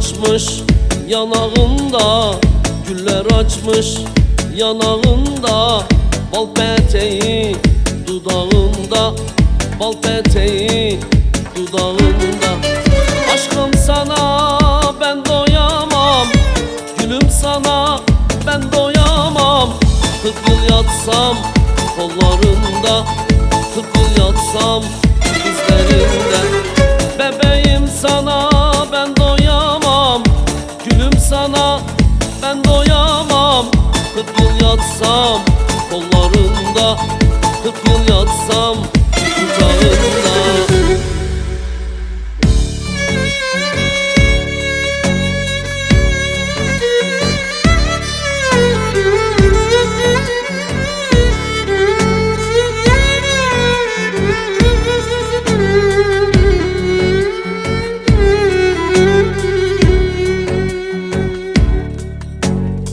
açmış yanağında, güller açmış yanağında, bal peteği dudağında, bal peteği dudağında. Aşkım sana ben doyamam, gülüm sana ben doyamam. 40 yıl yatsam kollarında, 40 yıl yatsam dizlerinde. Bebeğim sana ben doyamam, gülüm sana ben doyamam. 40 yıl yatsam kollarında, 40 yıl yatsam kucağında.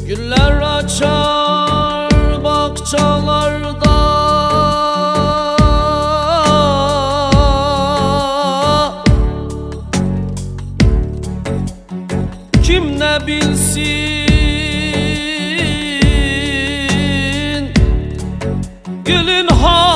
Güller açar bahçalarda, kim ne bilsin gülün halinden.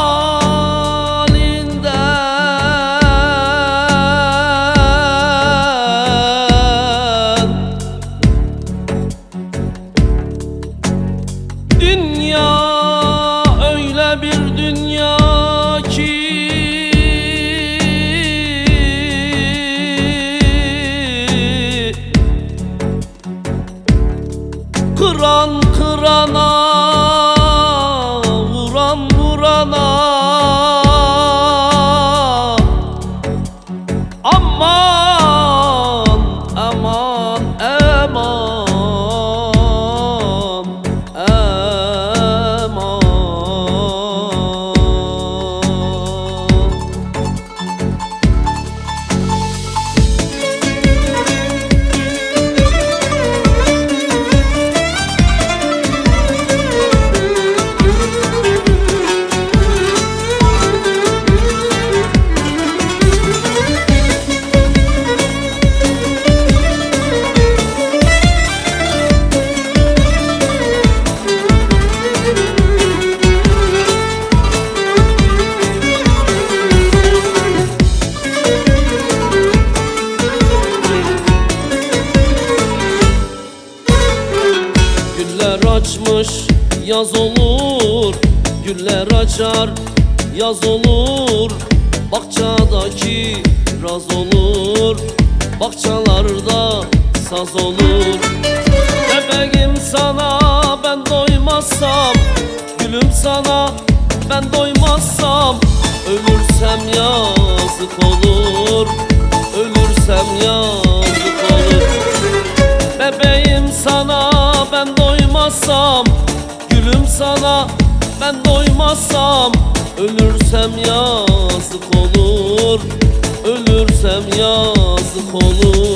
Dünya öyle bir dünya ki kıran kırana, vuran vurana. Aman aman aman aman. Güller açmış yaz olur, güller açar yaz olur. Bahçadaki raz olur, bahçalarda saz olur. Bebeğim sana ben doymazsam, gülüm sana ben doymazsam, ölürsem yazık olur, ölürsem yazık olur. Bebeğim sana ben doymazsam, gülüm sana ben doymazsam, ölürsem yazık olur, ölürsem yazık olur.